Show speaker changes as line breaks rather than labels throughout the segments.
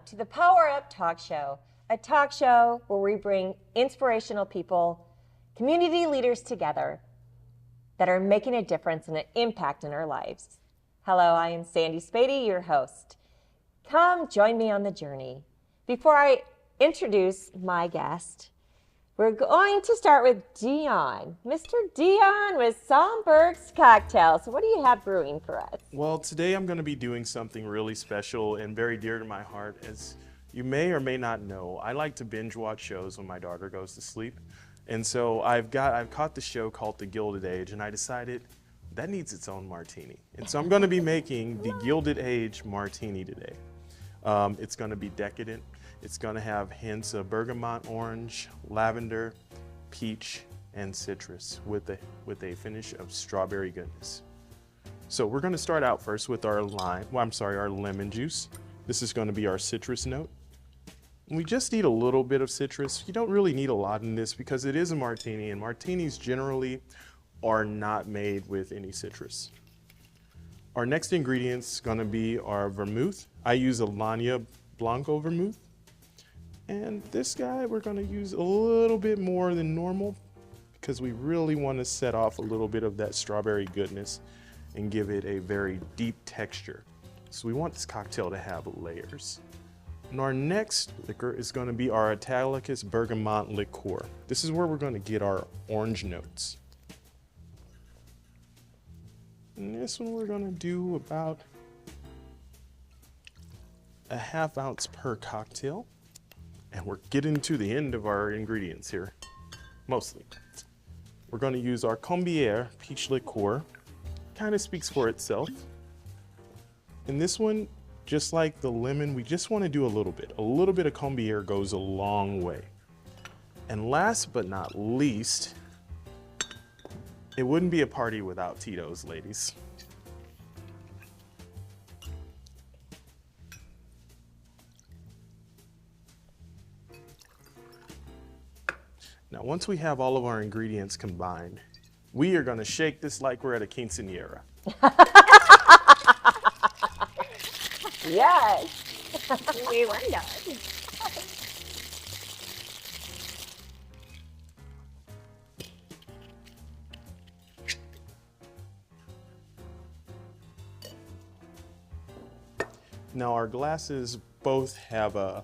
to the Power Up Talk Show, a talk show where we bring inspirational people, community leaders together that are making a difference and an impact in our lives. Hello, I am Sandy Spady, your host. Come join me on the journey. Before I introduce my guest, we're going to start with Dion. Mr. Dion with Somberg's Cocktails. So what do you have brewing for us?
Well, today I'm going to be doing something really special and very dear to my heart. As you may or may not know, I like to binge watch shows when my daughter goes to sleep. And so I've caught the show called The Gilded Age, and I decided that needs its own martini. And so I'm going to be making the Gilded Age martini today. It's going to be decadent. It's going to have hints of bergamot orange, lavender, peach, and citrus with a finish of strawberry goodness. So we're going to start out first with our our lemon juice. This is going to be our citrus note. We just need a little bit of citrus. You don't really need a lot in this because it is a martini, and martinis generally are not made with any citrus. Our next ingredient is going to be our vermouth. I use a Lania Blanco vermouth. And this guy, we're going to use a little bit more than normal because we really want to set off a little bit of that strawberry goodness and give it a very deep texture. So we want this cocktail to have layers. And our next liquor is going to be our Italicus Bergamot liqueur. This is where we're going to get our orange notes. And this one we're going to do about a ½ ounce per cocktail. And we're getting to the end of our ingredients here, mostly. We're going to use our Combière peach liqueur. Kind of speaks for itself. And this one, just like the lemon, we just want to do a little bit. A little bit of Combière goes a long way. And last but not least, it wouldn't be a party without Tito's, ladies. Now, once we have all of our ingredients combined, we are going to shake this like we're at a quinceañera.
Yes.
We wonder.
Now, our glasses both have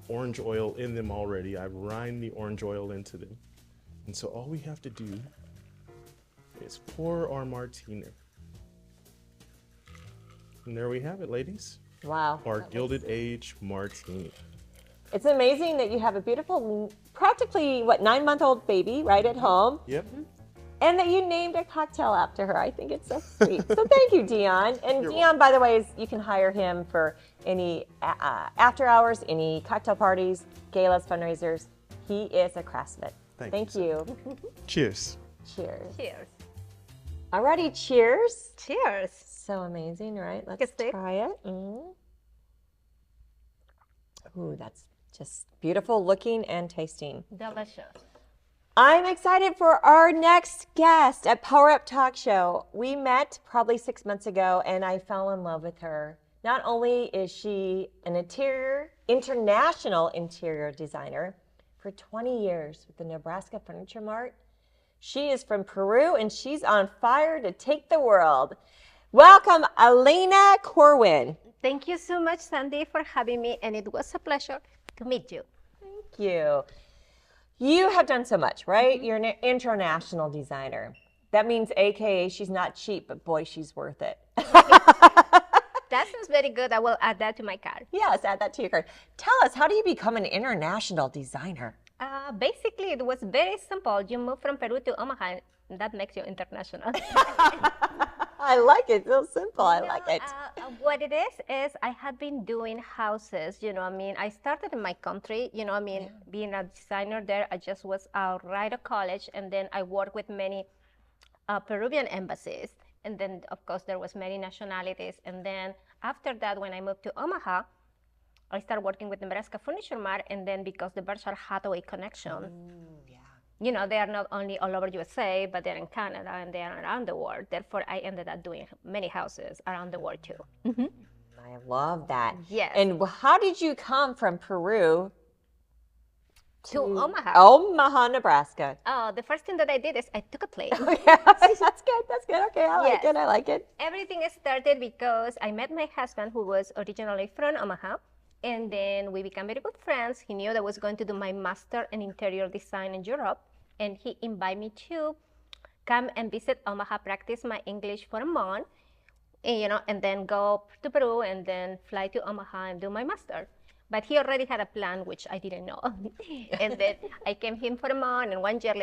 orange oil in them already. I've rinsed the orange oil into them. And so all we have to do is pour our martini. And there we have it, ladies.
Wow.
Our Gilded Age martini.
It's amazing that you have a beautiful, practically, 9-month-old baby right at home.
Yep.
And that you named a cocktail after her. I think it's so sweet. So thank you, Dion. And
You're
Dion, by the way, you can hire him for any after hours, any cocktail parties, galas, fundraisers. He is a craftsman. Thank you.
Cheers.
Cheers.
Cheers.
Alrighty, cheers.
Cheers.
So amazing, right? Let's
Kiss it.
try it. Ooh, that's just beautiful looking and tasting.
Delicious.
I'm excited for our next guest at Power Up Talk Show. We met probably 6 months ago, and I fell in love with her. Not only is she an international interior designer for 20 years with the Nebraska Furniture Mart, she is from Peru, and she's on fire to take the world. Welcome, Elena Corwin.
Thank you so much, Sandy, for having me, and it was a pleasure to meet you.
Thank you. You have done so much, right? You're an international designer. That means AKA she's not cheap, but boy, she's worth it.
That sounds very good. I will add that to my card.
Yes, add that to your card. Tell us, how do you become an international designer?
Basically, it was very simple. You move from Peru to Omaha, and that makes you international.
I like it. So simple. I like it.
What it is I had been doing houses, I started in my country, being a designer there. I just was right out of college, and then I worked with many Peruvian embassies. And then, of course, there was many nationalities. And then after that, when I moved to Omaha, I started working with Nebraska Furniture Mart. And then because the Berscheid Hathaway connection, they are not only all over USA, but they're in Canada and they're around the world. Therefore, I ended up doing many houses around the world too.
I love that.
Yes.
And how did you come from Peru
To Omaha.
Omaha, Nebraska?
Oh, the first thing that I did is I took a plane.
Okay, that's good. That's good. Okay, I like
Yes.
it. I like it.
Everything started because I met my husband, who was originally from Omaha, and then we became very good friends. He knew that I was going to do my master in interior design in Europe, and he invited me to come and visit Omaha, practice my English for a month, and, and then go to Peru and then fly to Omaha and do my master. But he already had a plan, which I didn't know. And then I came here for a month, and 1 year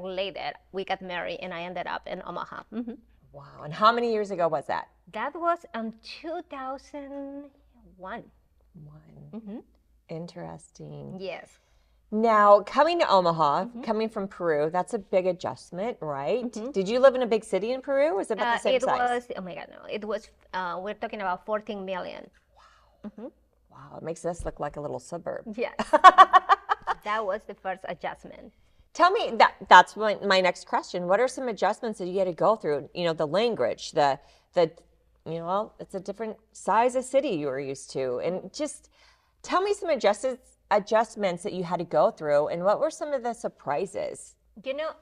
later, we got married, and I ended up in Omaha. Mm-hmm.
Wow. And how many years ago was that?
That was in 2001. Mm-hmm.
Interesting.
Yes.
Now, coming to Omaha, coming from Peru, that's a big adjustment, right? Did you live in a big city in Peru, or was it about the same size?
Oh my God, no. It was, we're talking about 14 million.
Wow. Mm-hmm. Wow, it makes us look like a little suburb.
Yes. That was the first adjustment.
Tell me, that's my next question. What are some adjustments that you had to go through? You know, the language, it's a different size of city you were used to. And just tell me some adjustments that you had to go through, and what were some of the surprises?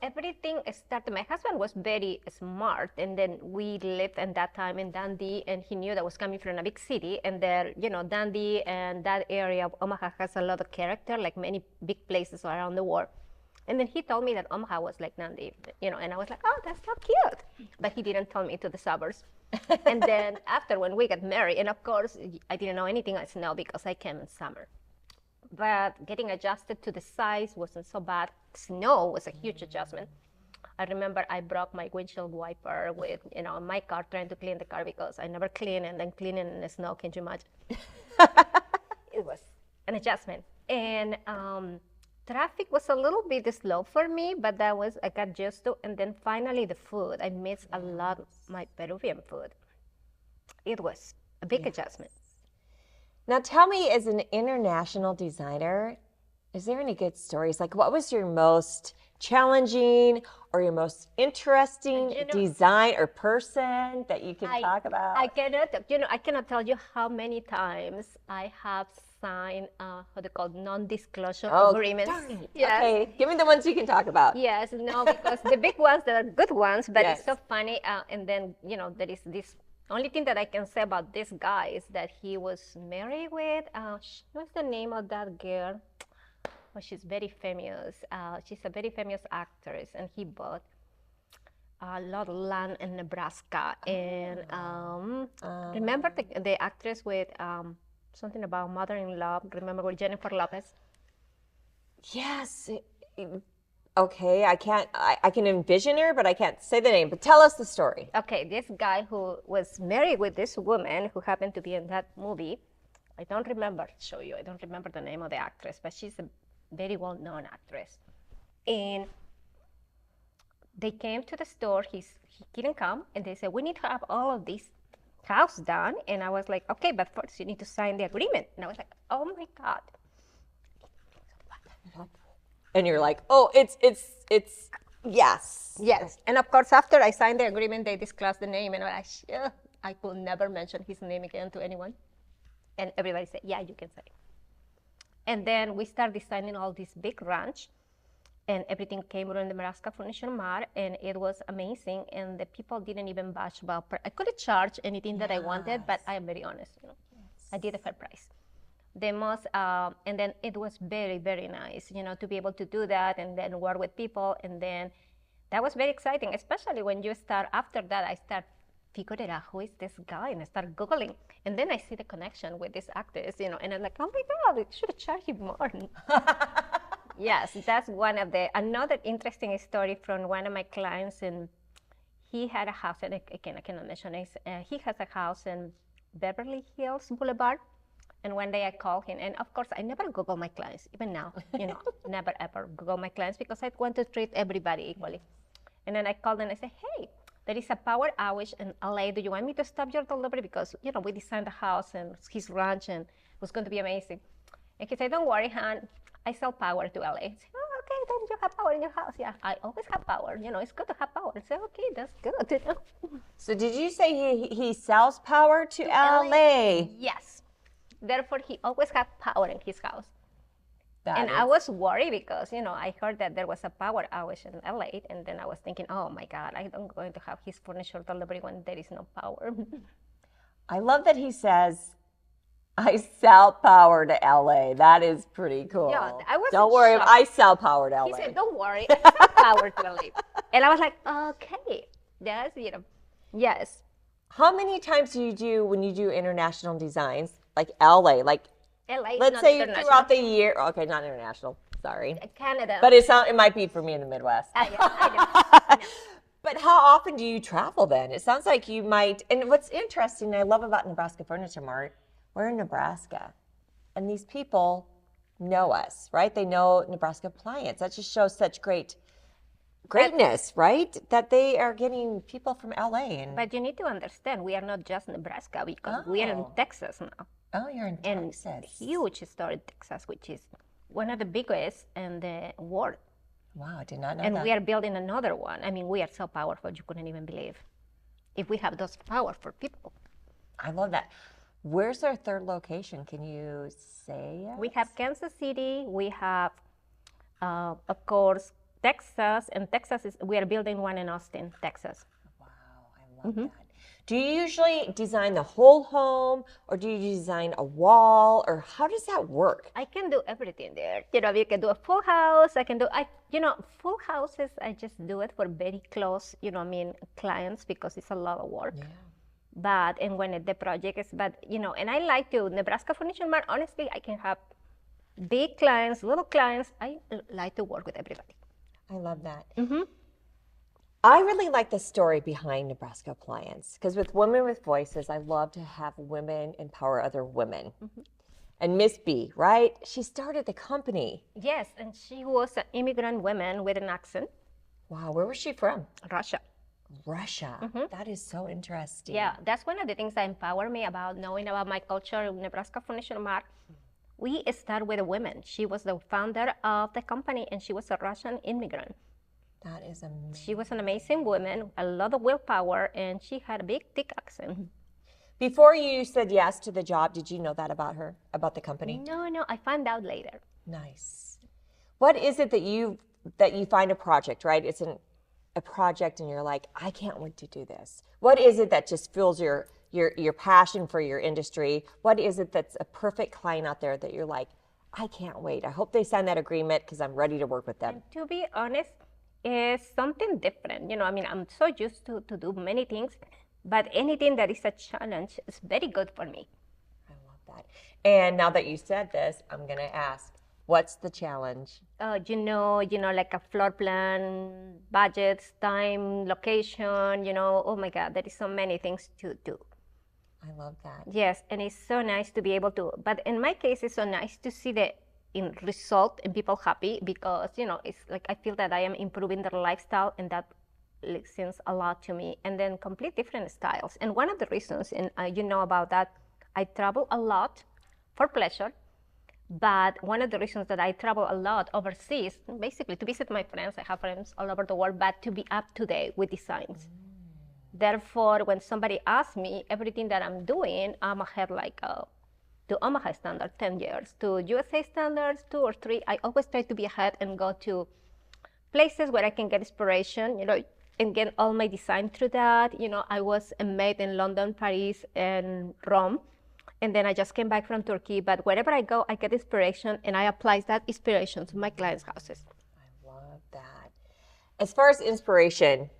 Everything started. My husband was very smart, and then we lived in that time in Dundee, and he knew that I was coming from a big city, and there, Dundee and that area of Omaha has a lot of character, like many big places around the world. And then he told me that Omaha was like Dundee, and I was like, oh, that's so cute. But he didn't tell me to the suburbs. And then after, when we got married, and of course, I didn't know anything else now because I came in summer. But getting adjusted to the size wasn't so bad. Snow was a huge adjustment. I remember I broke my windshield wiper with, my car, trying to clean the car because I never clean, and then cleaning in the snow, can you imagine? It was an adjustment. And traffic was a little bit slow for me, but I got used to. And then finally the food, I missed a lot of my Peruvian food. It was a big adjustment.
Now tell me, as an international designer, is there any good stories? Like, what was your most challenging or your most interesting design or person that you can talk about?
I cannot tell you how many times I have signed what they call non-disclosure agreements.
Yes. Okay, give me the ones you can talk about.
Yes, no, because the big ones, that are good ones, but it's so funny. And then, there is this. Only thing that I can say about this guy is that he was married with, what's the name of that girl? Oh, she's very famous. She's a very famous actress, and he bought a lot of land in Nebraska. And remember the actress with something about mother-in-law? Remember with Jennifer Lopez?
Yes. Okay, I can envision her, but I can't say the name. But tell us the story.
Okay, this guy who was married with this woman who happened to be in that movie, I don't remember the name of the actress, but she's a very well-known actress. And they came to the store, he couldn't come, and they said, we need to have all of this house done. And I was like, okay, but first you need to sign the agreement. And I was like, oh my God.
And you're like, oh, it's yes.
Yes. And of course, after I signed the agreement, they disclosed the name, and I'm like, I could never mention his name again to anyone. And everybody said, yeah, you can say it. And then we started designing all this big ranch, and everything came from the Nebraska Furniture Mart, and it was amazing. And the people didn't even budge about I couldn't charge anything that I wanted, but I am very honest. I did a fair price. And then it was very, very nice, to be able to do that and then work with people. And then that was very exciting, especially when you start, after that, I start figuring out who is this guy, and I start Googling. And then I see the connection with this actress, and I'm like, oh my God, I should have charged him more. Yes, that's another interesting story from one of my clients. And he had a house, and again, I cannot mention it. He has a house in Beverly Hills Boulevard. And one day I called him, and of course, I never Google my clients, even now, never ever Google my clients, because I want to treat everybody equally. And then I called and I said, hey, there is a power outage in LA. Do you want me to stop your delivery? Because, we designed the house and his ranch, and it was going to be amazing. And he said, don't worry, hon, I sell power to LA. I said, oh, okay, then you have power in your house. Yeah, I always have power. It's good to have power. I say, okay, that's good.
So did you say he sells power to LA?
Yes. Therefore, he always had power in his house.
That
I
is-
was worried because, I heard that there was a power outage in LA. And then I was thinking, oh my God, I'm going to have his furniture delivery when there is no power.
I love that he says, I sell power to LA. That is pretty cool.
Yeah, I was
Don't
in
worry,
shock.
I sell power to LA.
He said, don't worry, I have power to LA. And I was like, okay, that's, yes.
How many times do you do when you do international designs, like LA? Like,
LA is
let's
not
say
international.
throughout the year. Okay, not international. Sorry,
Canada.
but it might be for me in the Midwest.
Yeah, I know.
But how often do you travel then? It sounds like you might. And what's interesting, I love about Nebraska Furniture Mart, we're in Nebraska, and these people know us, right? They know Nebraska Appliance. That just shows such greatness, right? That they are getting people from LA. And
But you need to understand, we are not just Nebraska because we are in
Oh.
Texas now.
oh, you're in
And
Texas.
huge store in Texas, which is one of the biggest in the world.
Wow, I did not know
And
that.
we are building another one. I mean, we are so powerful, you couldn't even believe. If we have those powerful people.
I love that. Where's our third location? Can you say it?
We have Kansas City, we have, of course, Texas, and we are building one in Austin, Texas.
Wow, I love that. Do you usually design the whole home, or do you design a wall, or how does that work?
I can do everything there. You can do a full house. I can do, full houses, I just do it for very close, clients because it's a lot of work.
Yeah.
But, and when the project is, and I like to, Nebraska Furniture Mart, honestly, I can have big clients, little clients. I like to work with everybody.
I love that.
Mm-hmm.
I really like the story behind Nebraska Appliance because with Women with Voices, I love to have women empower other women. And Miss B, right? She started the company.
Yes, and she was an immigrant woman with an accent,
Wow, where was she from?
Russia.
Russia. That is so interesting.
Yeah, that's one of the things that empower me about knowing about my culture. Nebraska Furniture Mart, we start with a woman. She was the founder of the company, and she was a Russian immigrant.
That is amazing.
She was an amazing woman, a lot of willpower, and she had a big, thick accent.
Before you said yes to the job, did you know that about her, about the company?
No, I found out later.
Nice. What is it that you find a project, right? It's a project and you're like, I can't wait to do this. What is it that just fuels your passion for your industry? What is it that's a perfect client out there that you're like, I can't wait. I hope they sign that agreement because I'm ready to work with them.
And to be honest, it's something different. I'm so used to do many things, but anything that is a challenge is very good for me.
I love that. And now that you said this, I'm going to ask, what's the challenge?
Like a floor plan, budgets, time, location, oh my God, there is so many things to do.
I love that.
Yes, and it's so nice to be able to, but in my case, it's so nice to see the result and people happy because, it's like I feel that I am improving their lifestyle and that listens a lot to me. And then complete different styles. And one of the reasons, and about that, I travel a lot for pleasure. But one of the reasons that I travel a lot overseas, basically to visit my friends, I have friends all over the world, but to be up to date with designs. Therefore, when somebody asks me everything that I'm doing, I'm ahead like to Omaha standard, 10 years. To USA standards, 2 or 3. I always try to be ahead and go to places where I can get inspiration, and get all my design through that. I was a maid in London, Paris, and Rome. And then I just came back from Turkey. But wherever I go, I get inspiration, and I apply that inspiration to my clients' houses.
I love that. As far as inspiration,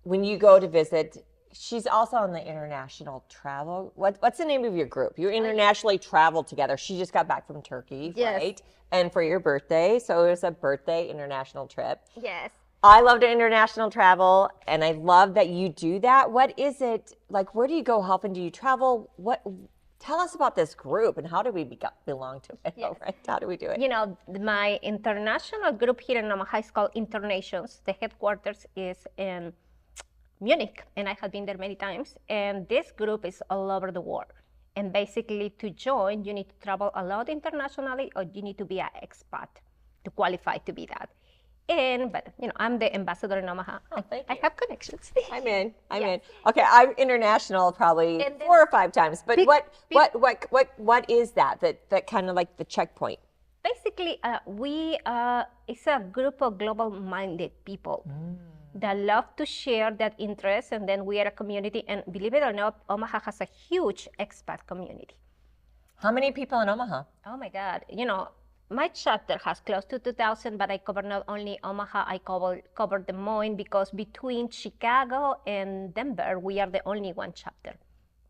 when you go to visit, she's also on the international travel. What's the name of your group? You internationally travel together. She just got back from Turkey,
Yes.
right? And for your birthday, so it was a birthday international trip.
Yes.
I love to international travel, and I love that you do that. What is it like? Where do you go? How often do you travel? Tell us about this group and how do we belong to it?
Yes.
Right? How do we do it?
My international group here in Omaha is called Internations. The headquarters is in Munich, and I have been there many times. And this group is all over the world. And basically, to join, you need to travel a lot internationally, or you need to be an expat to qualify to be that. But you know, I'm the ambassador in Omaha.
Thank
I
you.
have connections.
I'm in. I'm in. Okay, I'm international probably
And then
4 or 5 times. But
big-
what is that kind of like the checkpoint?
Basically, it's a group of global-minded people that love to share that interest, and then we are a community. And believe it or not, Omaha has a huge expat community.
How many people in Omaha?
Oh my God! You know, my chapter has close to 2,000, but I cover not only Omaha, I cover Des Moines, because between Chicago and Denver, we are the only one chapter.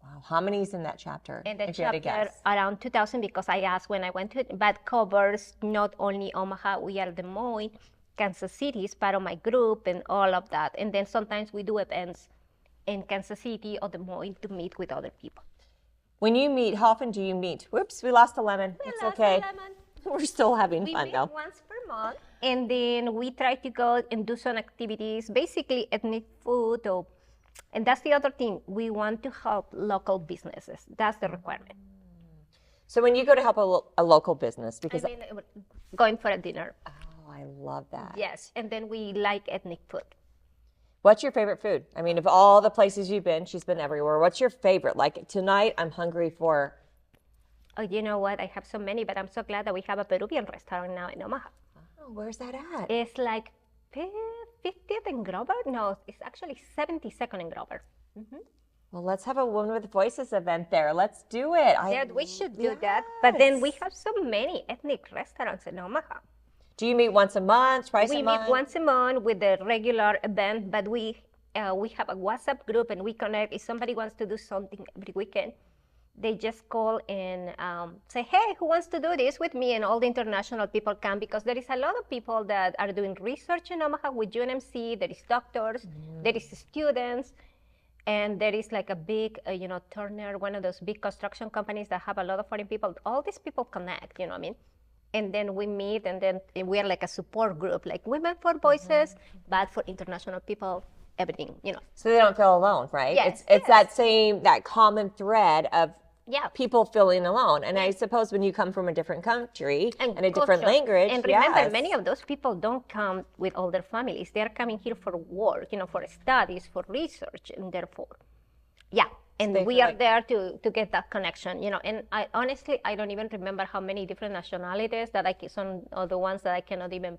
Wow, how many is in that chapter?
And the
if you had to
chapter
guess?
around 2,000, because I asked when I went to it, but covers not only Omaha, we are Des Moines, Kansas City is part of my group, and all of that. And then sometimes we do events in Kansas City or Des Moines to meet with other people.
When you meet, how often do you meet? Whoops, we lost a lemon. It's okay. We're still having
We
fun
meet
though.
once per month, and then we try to go and do some activities, basically ethnic food. And that's the other thing. We want to help local businesses. That's the requirement.
So when you go to help a local business, because
I mean, going for a dinner.
oh, I love that.
Yes, and then we like ethnic food.
What's your favorite food? I mean, of all the places you've been, she's been everywhere. What's your favorite? Like tonight, I'm hungry for.
Oh, you know what? I have so many, but I'm so glad that we have a Peruvian restaurant now in Omaha.
Oh, where's that at?
It's like 50th and Grover? No, it's actually 72nd and Grover.
Well, let's have a Women with Voices event there. Let's do it.
Yeah, we should do that. But then we have so many ethnic restaurants in Omaha.
Do you meet once a month, twice
We
a
meet
month?
once a month with the regular event, but we have a WhatsApp group and we connect. If somebody wants to do something every weekend, they just call and say, hey, who wants to do this with me? And all the international people come, because there is a lot of people that are doing research in Omaha with UNMC. There is doctors, there is students, and there is like a big, Turner, one of those big construction companies that have a lot of foreign people. All these people connect, you know what I mean? And then we meet, and then we are like a support group, like Women for Voices, but for international people, everything,
So they don't feel alone, right?
Yes,
It's that common thread of
Yeah.
people feeling alone. And I suppose when you come from a different country and a different
culture.
language,
And remember,
yes.
many of those people don't come with all their families. They're coming here for work, for studies, for research, and therefore, yeah. And
they
we
feel
are
like-
there to get that connection, And I honestly, I don't even remember how many different nationalities that some of the ones that I cannot even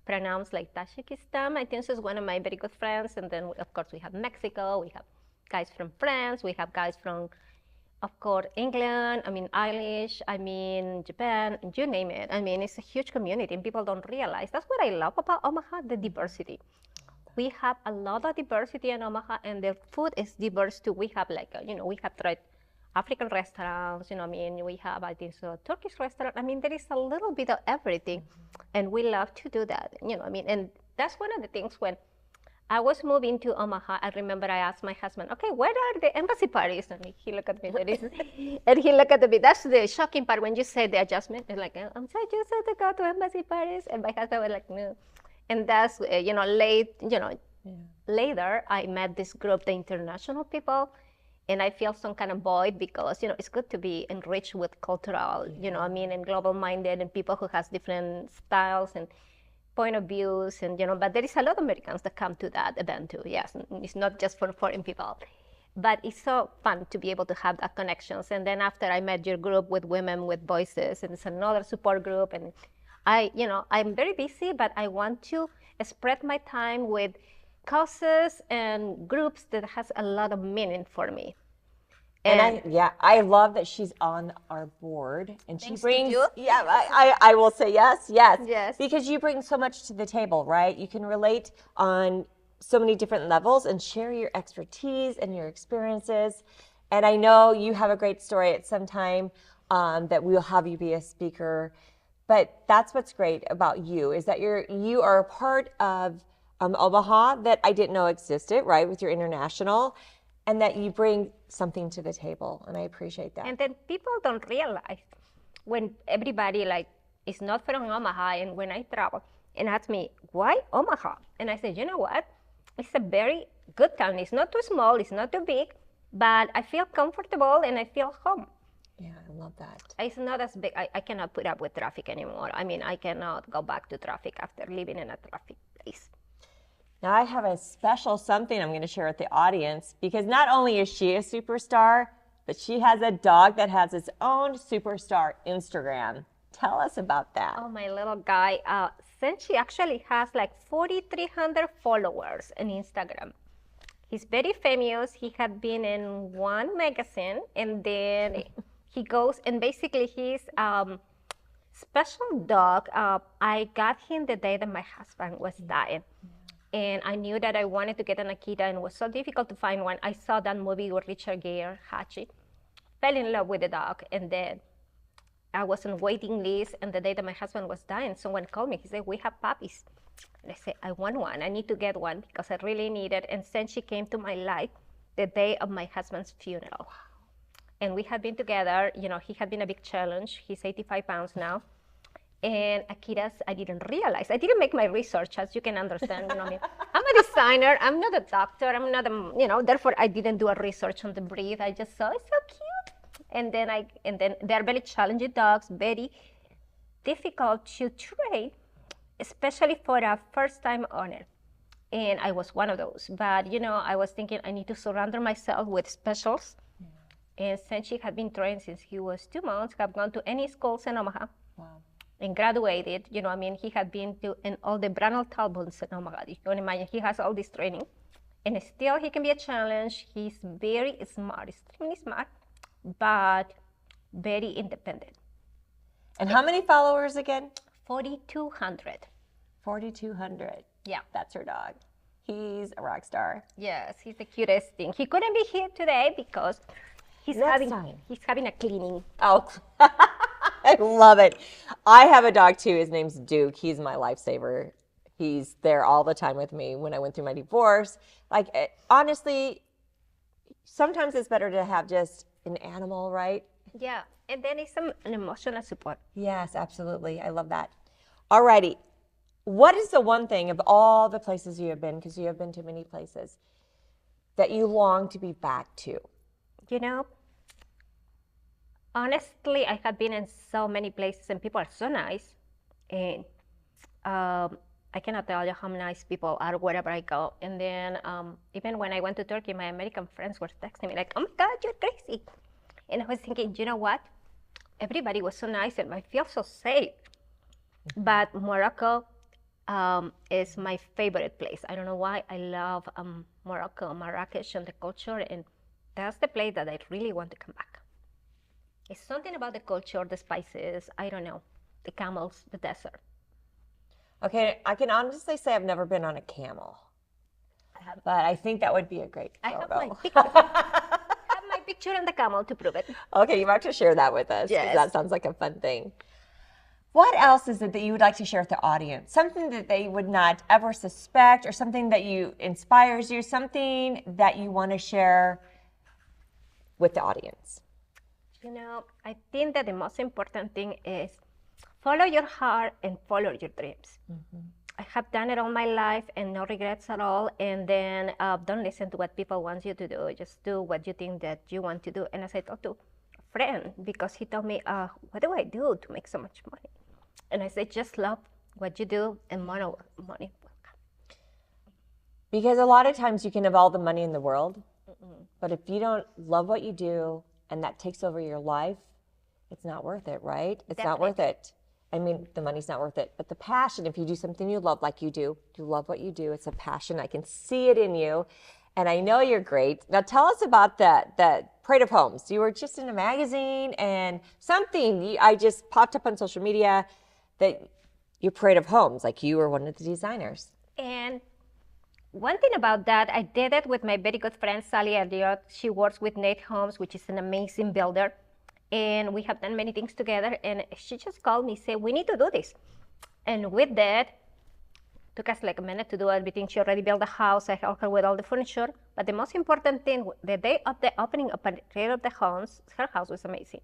pronounce, like Tajikistan, I think is one of my very good friends. And then, of course, we have Mexico, we have guys from France, we have guys from, of course, England, Irish, Japan, you name it. It's a huge community and people don't realize. That's what I love about Omaha, the diversity. We have a lot of diversity in Omaha, and the food is diverse too. We have we have tried African restaurants, we have, I think, so Turkish restaurant. There is a little bit of everything, and we love to do that, and that's one of the things when I was moving to Omaha, I remember I asked my husband, okay, where are the embassy parties? And he looked at me, and he looked at me. That's the shocking part when you say the adjustment. It's like, I'm so used to go to embassy parties. And my husband was like, no. And that's, later I met this group, the international people, and I feel some kind of void because, it's good to be enriched with cultural, and global-minded and people who has different styles and point of views, and but there is a lot of Americans that come to that event too. Yes, it's not just for foreign people, but it's so fun to be able to have that connections. And then after I met your group with Women with Voices, and it's another support group, and I'm very busy, but I want to spread my time with causes and groups that has a lot of meaning for me.
And I love that she's on our board, and she
Thanks to
brings.
you.
Yeah, I will say yes,
Yes.
because you bring so much to the table, right? You can relate on so many different levels and share your expertise and your experiences. And I know you have a great story at some time that we'll have you be a speaker. But that's what's great about you, is that you are a part of Omaha that I didn't know existed, right, with your international, and that you bring something to the table, and I appreciate that.
And then people don't realize when everybody is not from Omaha, and when I travel and ask me, why Omaha? And I say, you know what? It's a very good town. It's not too small, it's not too big, but I feel comfortable and I feel home.
Yeah, I love that.
It's not as big. I cannot put up with traffic anymore. I mean, I cannot go back to traffic after living in a traffic place.
Now I have a special something I'm going to share with the audience, because not only is she a superstar, but she has a dog that has its own superstar Instagram. Tell us about that.
Oh, my little guy. Since she actually has like 4,300 followers on Instagram. He's very famous. He had been in one magazine, and then he goes, and basically he's special dog. I got him the day that my husband was dying. And I knew that I wanted to get an Akita, and it was so difficult to find one. I saw that movie with Richard Gere, Hachi, fell in love with the dog, and then I was on waiting list, and the day that my husband was dying, someone called me. He said, "We have puppies." And I said, "I want one. I need to get one because I really need it." And then she came to my life the day of my husband's funeral. And we had been together. You know, he had been a big challenge. He's 85 pounds now. And Akitas, I didn't realize. I didn't make my research, as you can understand. You know, I mean, I'm a designer. I'm not a doctor. I'm not a, you know, therefore I didn't do a research on the breed. I just saw it's so cute. And then they're very challenging dogs, very difficult to train, especially for a first-time owner. And I was one of those. But, you know, I was thinking I need to surround myself with specials. And since she had been trained since he was 2 months, have gone to any schools in Omaha.
Wow.
And graduated. You know, I mean, he had been to in all the Branel Talbots in Omaha. You can imagine, he has all this training. And still, he can be a challenge. He's very smart, extremely smart, but very independent.
And how many followers again?
4,200.
4,200.
Yeah.
That's her dog. He's a rock star.
Yes, he's the cutest thing. He couldn't be here today because he's having a cleaning.
Oh, I love it. I have a dog too. His name's Duke. He's my lifesaver. He's there all the time with me when I went through my divorce. Like, honestly, sometimes it's better to have just an animal, right?
Yeah, and then it's an emotional support.
Yes, absolutely. I love that. Alrighty. What is the one thing of all the places you have been, because you have been to many places, that you long to be back to?
You know, honestly, I have been in so many places and people are so nice. And I cannot tell you how nice people are wherever I go. And then even when I went to Turkey, my American friends were texting me like, "Oh my God, you're crazy." And I was thinking, you know what? Everybody was so nice and I feel so safe. But Morocco is my favorite place. I don't know why. I love Morocco, Marrakesh, and the culture. And that's the place that I really want to come back. It's something about the culture, the spices, I don't know, the camels, the desert.
Okay, I can honestly say I've never been on a camel, but I think that would be a great photo.
I have my picture. I have my picture on the camel to prove it.
Okay, you might have to share that with us.
Yes.
That sounds like a fun thing. What else is it that you would like to share with the audience? Something that they would not ever suspect, or something that inspires you, something that you want to share with the audience?
You know, I think that the most important thing is follow your heart and follow your dreams. Mm-hmm. I have done it all my life and no regrets at all. And then don't listen to what people want you to do. Just do what you think that you want to do. And as I talked to a friend, because he told me, what do I do to make so much money? And I said, just love what you do and money will come.
Because a lot of times you can have all the money in the world, but if you don't love what you do and that takes over your life, it's not worth it, right? It's not worth it. I mean, the money's not worth it, but the passion, if you do something you love like you do, you love what you do, it's a passion. I can see it in you, and I know you're great. Now tell us about that Parade of Homes. You were just in a magazine and something, I just popped up on social media that your Parade of Homes, like you were one of the designers.
And one thing about that, I did it with my very good friend, Sally Elliott. She works with Nate Homes, which is an amazing builder. And we have done many things together. And she just called me, said, we need to do this. And with that, took us like a minute to do everything. She already built the house. I helped her with all the furniture. But the most important thing, the day of the opening of Parade of the Homes, her house was amazing.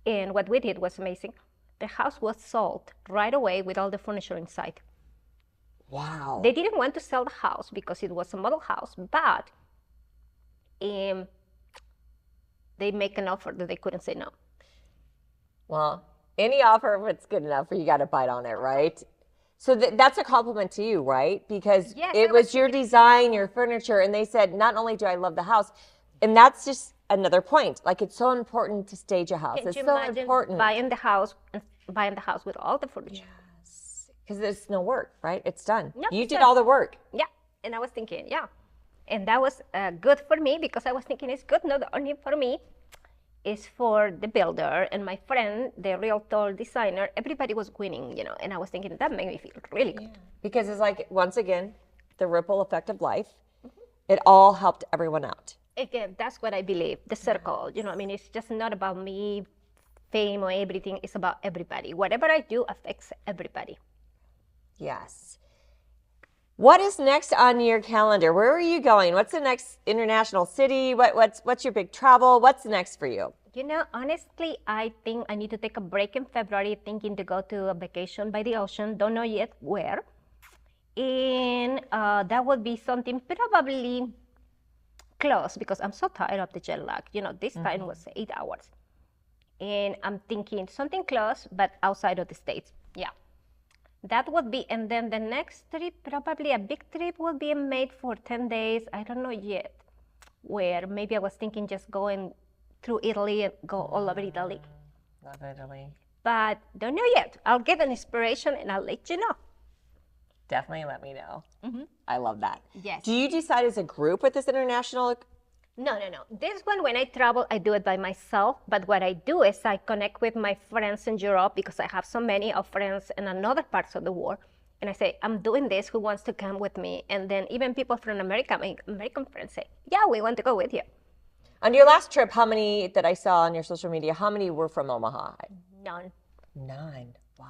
And what we did was amazing. The house was sold right away with all the furniture inside.
Wow.
They didn't want to sell the house because it was a model house, but they make an offer that they couldn't say no.
Well, any offer, if it's good enough, you got to bite on it, right? So that's a compliment to you, right? Because
Yes,
it was your design, your furniture, and they said, not only do I love the house, and that's just another point. Like, it's so important to stage a house.
Can
It's
you
so
imagine
important.
buying the house with all the furniture?
Because it's no work, right? It's done.
Yep,
You
it's
did
done.
all the work.
Yeah, and I was thinking, yeah, and that was good for me because I was thinking it's good not only for me, it's for the builder and my friend, the realtor designer. Everybody was winning, you know, and I was thinking that made me feel really good.
Because it's like, once again, the ripple effect of life. It all helped everyone out.
Again, that's what I believe, the circle. You know, I mean, it's just not about me, fame or everything. It's about everybody. Whatever I do affects everybody.
Yes. What is next on your calendar? Where are you going? What's the next international city? What's your big travel? What's next for you?
You know, honestly, I think I need to take a break in February, thinking to go to a vacation by the ocean. Don't know yet where. And that would be something probably close because I'm so tired of the jet lag. You know, this time was 8 hours. And I'm thinking something close, but outside of the States. Yeah. That would be, and then the next trip, probably a big trip, will be made for 10 days. I don't know yet where. Maybe I was thinking just going through Italy and go all over Italy.
Love Italy.
But don't know yet. I'll get an inspiration and I'll let you know.
Definitely let me know. I love that.
Yes.
Do you decide as a group with this international?
No. This one, when I travel, I do it by myself. But what I do is I connect with my friends in Europe because I have so many of friends in another parts of the world. And I say, I'm doing this. Who wants to come with me? And then even people from America, my American friends say, yeah, we want to go with you.
On your last trip, how many that I saw on your social media, how many were from Omaha?
None.
9. Wow.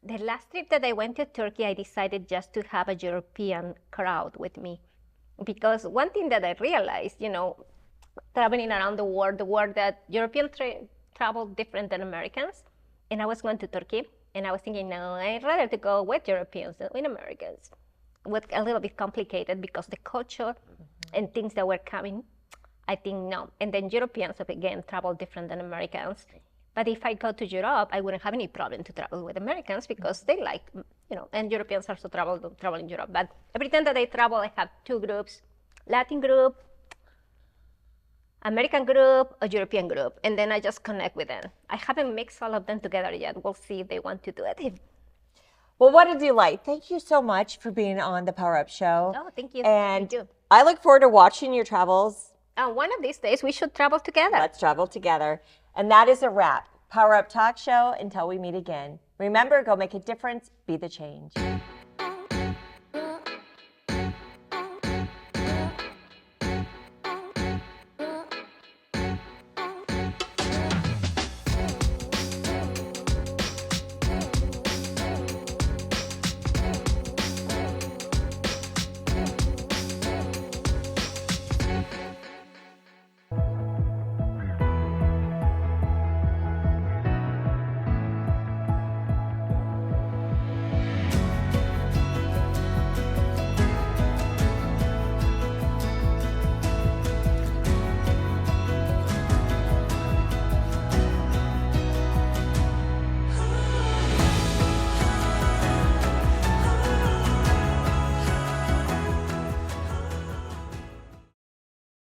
The last trip that I went to Turkey, I decided just to have a European crowd with me. Because one thing that I realized, you know, traveling around the world that Europeans travel different than Americans. And I was going to Turkey, and I was thinking, no, I'd rather to go with Europeans than with Americans. It was a little bit complicated because the culture and things that were coming, I think no. And then Europeans, again, travel different than Americans. But if I go to Europe, I wouldn't have any problem to travel with Americans because they like, you know, and Europeans also travel in Europe. But every time that I travel, I have 2 groups, Latin group, American group, a European group, and then I just connect with them. I haven't mixed all of them together yet. We'll see if they want to do it.
Well, what a delight. Thank you so much for being on the Power Up Show.
Oh, thank you.
And
Thank you.
I look forward to watching your travels.
One of these days, we should travel together.
Let's travel together. And that is a wrap. Power Up Talk Show until we meet again. Remember, go make a difference, be the change.